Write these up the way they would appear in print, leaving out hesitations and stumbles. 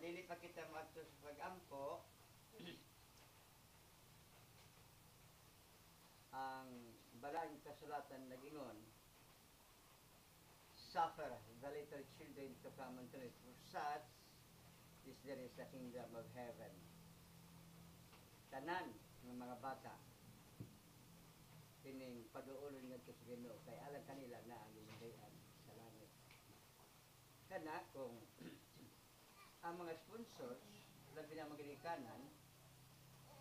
dili pa kita maadto sa pag-ampo, ang balang kasulatan nagingon, suffer the little children to come unto me, for such is there is the kingdom of heaven. Tanan ng mga bata kining paduulon ngadto sa Ginoo kay alam kanila na ang ginhayan sa langit. Kana kung ang mga sponsors labi na maginikanan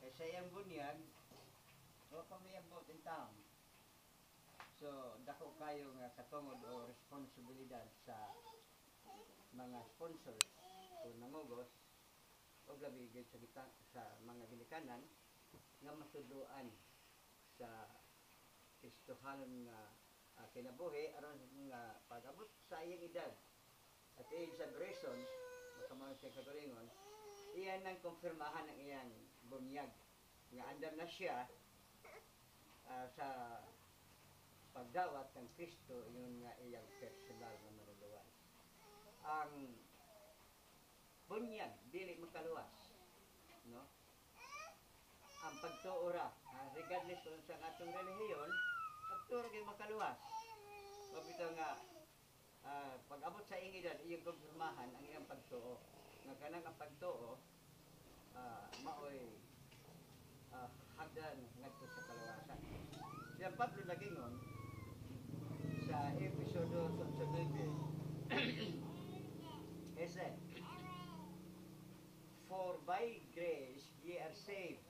kay sa iyang bunyag o pamiyabot in town. So dako kayo nga katungod o responsibilidad sa mga sponsors o namugos o labi gid sa mga ginikanan nga masuduan sa Kristohanon nga kinabuhi aron nga pag-abot sa iyang edad at age of reason makamao siya kagalingon iyan ang kumpirmahan ng iyang bunyag nga andam na siya sa pagdawat ng Kristo yun nga iyang personal na manuluwas. Ang bunyag dili makaluwas, no? Ang pagtuora, regardless kung sa atong relihiyon, pagtuora kay makaluwas. Mabitaw nga pag-abot sa iyang edad, iyang kumpirmahan ang iyang pagtuo. Nga kanang ang pagtuo maoy hagdan ngadto sa kaluwasan. Siya Pablo nagingon sa episodo 9 ese for by grace ye are saved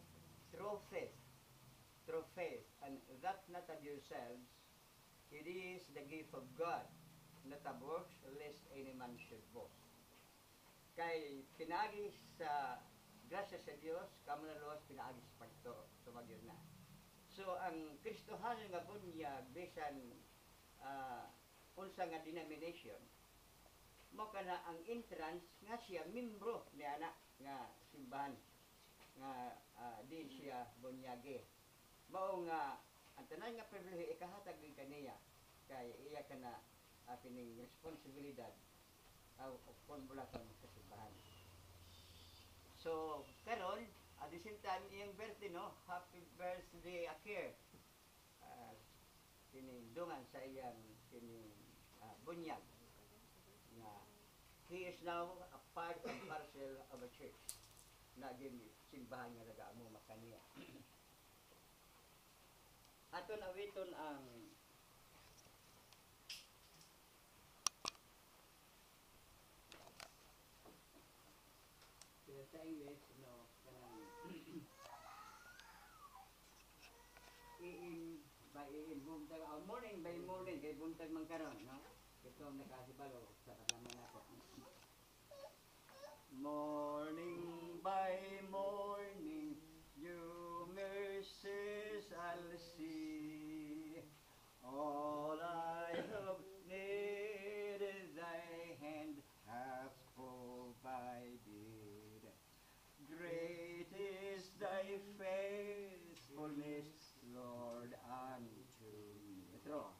through faith, and that not of yourselves, it is the gift of God, not of works, lest any man should boast. Kay pinaagi sa grasya sa Dios, kamo na luwas pinaagi sa pagtuo, sumagyo na. So ang Kristohanon nga bunyag bisan unsa nga denomination mo kana ang entrance nga siya membro ni ana nga simbahan nga di siya bunyage mao nga ang tanan nga pribilehiyo ikahatag gyud kaniya kay iya kana kining responsibilidad o konbulaton sa simbahan. So karon at the same time iyang birthday, no, happy birthday Akir, kining dungan sa iyang kining bunyag na he is now a part and parcel of a church na gini simbahan nga nagaamo makaniya. Aton awiton ang sa English, no, kanang buntag morning by morning kay buntag man karon, no, ito nakasibalo sa kalaman nato. Morning by morning your mercies I'll see, all I have needed thy hand hath provided. Great is thy faithfulness, Lord, unto me. Ito.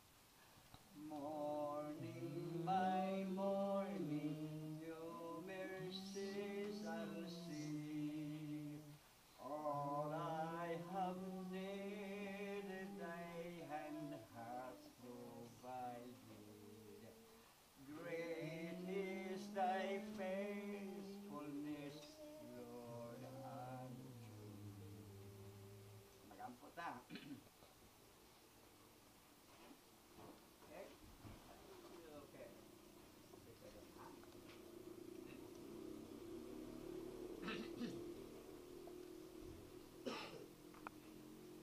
Morning by morning, your mercies I'll see. All I have needed, thy hand hath provided. Great is thy faithfulness, Lord, unto me. Magampo ta. Okay? Okay.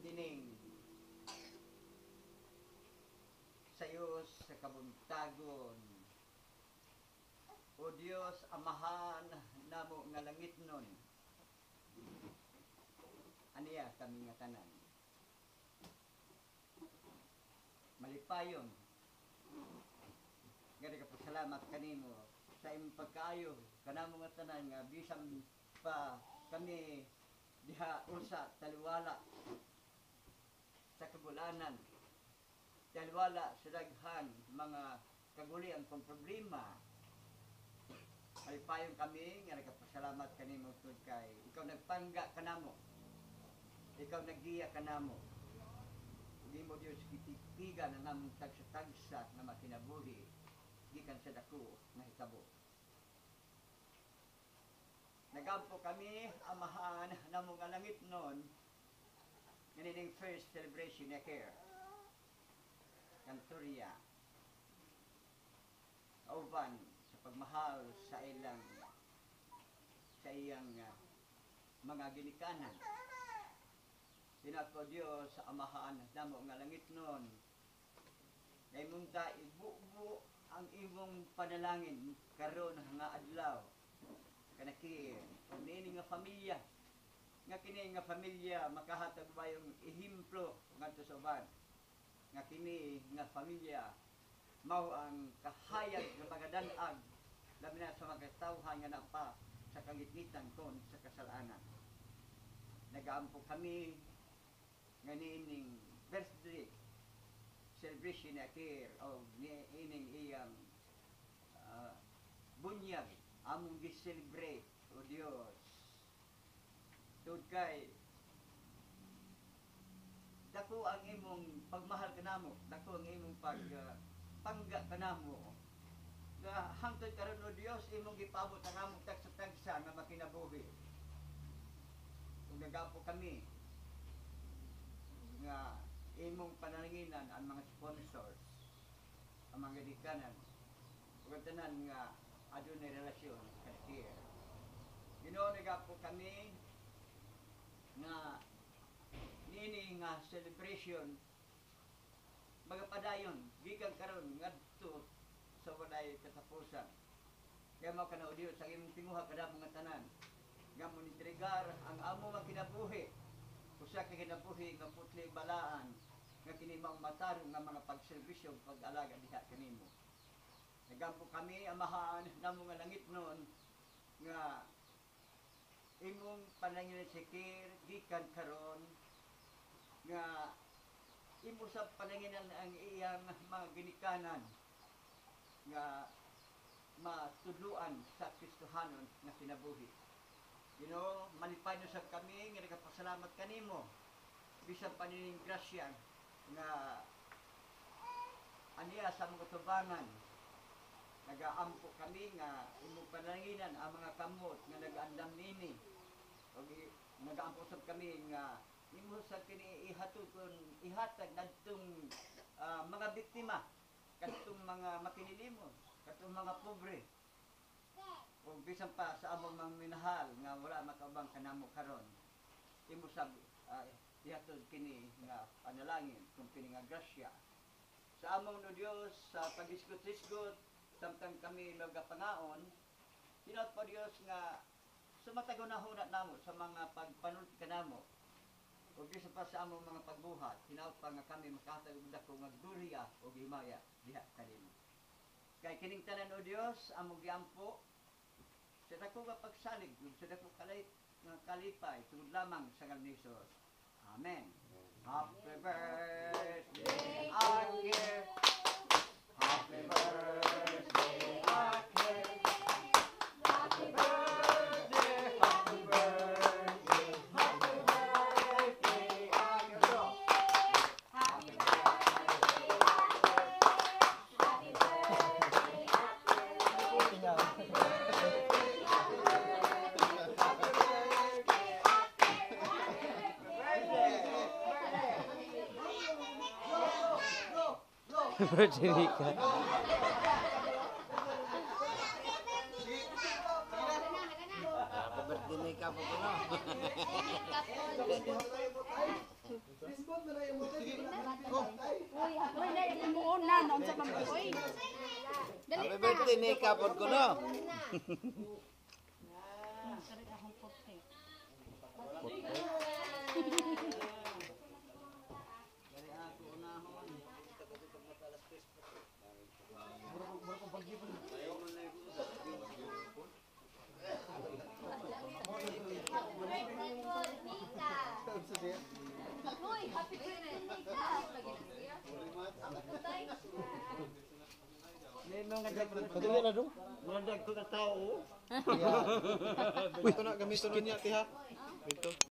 Dining sayos sa kabuntagon, o Diyos amahan namo nga langit nun, aniya kami nga tanan malipayon gani ka pasalamat kanimo sa imong pagkaayo kanamo nga tanan nga bisan pa kami diha usa taliwala sa kabulanan, taliwala sa daghan mga kagulian kong problema, ay Nagpayong kami, nga nagpasalamat kanimo tungod kay ikaw nagpangga kanamo. Ikaw naggiya kanamo. Hindi mo Diyos kitikigan ang among tagsa-tagsa na makinabuhi gikan sa dako nga hitabo. Nagampo kami, amahan, namong nga langit noon,ganining first celebration na care. Kantorya. Kauban sa pagmahal sa iyang mga ginikanan. Pinako Diyos sa amahan namo nga langit noon. Kay munta ibubo ang imong panalangin karon nga adlaw. Kanaki nini nga pamilya. Nga kini nga pamilya makahatag bayong ehemplo ngadto sa uban. Nga kini nga pamilya mao ang kahayag nga pagadan-ag labi na sa mga tawhan nga napa sa kagitnitan kon sa kasalanan. Nagaampo kami nga niining birthday celebration na care of niining iyang bunyag among gi-celebrate o Dios. Tungod kay dako ang imong pagmahal kanamo, dako ang imong pangga kanamo. Nga hangtod karon o Dios imong gipabot ang among tagsa-tagsa nga makinabuhi. Kung nagapo kami nga imong panalanginan ang mga sponsors, ang mga dikanan, ug tanan nga adunay relasyon ka-care. Ginoo nagapo kami nga nini nga celebration magapadayon gikan karon ngadto sa walay katapusan. Kaya mao kana o Dios sa imong tinguha kada mga tanan nga mo entregar ang amo nga kinabuhi usa ka kinabuhi nga putli balaan nga kini mao matarong nga mga pagserbisyo pag-alaga diha kanimo. Nagampo kami amahan namo nga langit noon nga imong pananginan sikir gikan karon nga imo sa pananginan ang iyang mga ginikanan nga matudluan sa Kristohanon nga kinabuhi. Ginoo, malipay na sa kami nga nagapasalamat kanimo bisan pa nining grasya nga aniya sa mga tubangan. Nagaampo kami nga imong pananginan ang mga kamot nga nag-andam nini. Og nagaampo sab kami nga imo sa kini ihatag nadtong mga biktima, kadtong mga makinilimos, kadtong mga pobre. O bisan pa sa among mga minahal nga wala makaubang kanamo karon. Imo sab ihatod kini nga panalangin kung kini nga grasya. Sa among no Dios sa pagisgot-isgot samtang kami magapangaon, hinaut pa Dios nga sumatagunahon namo sa mga pagpanulti kanamo. O bisan pa sa among mga pagbuhat, hinaut pa nga kami makahatag og dako nga glorya o himaya diha kanimo. Kay kining tanan o Dios among giampo sa dako nga pagsalig sa dako kalipay tungod lamang sa ngalan ni Jesus. Amen. Happy birthday, Arkie. Happy birthday, Arkie. Happy birthday, happy birthday, happy birthday, Arkie. Happy birthday, happy birthday, happy birthday. Birthday Nika. Birthday ni ka po kuno. Happy birthday ni ka po kuno. Uy, happy birthday, Nika! May mga Padali na dong. Mandag ko na tao. Ito na, gamiton na niya, tiha. Ito.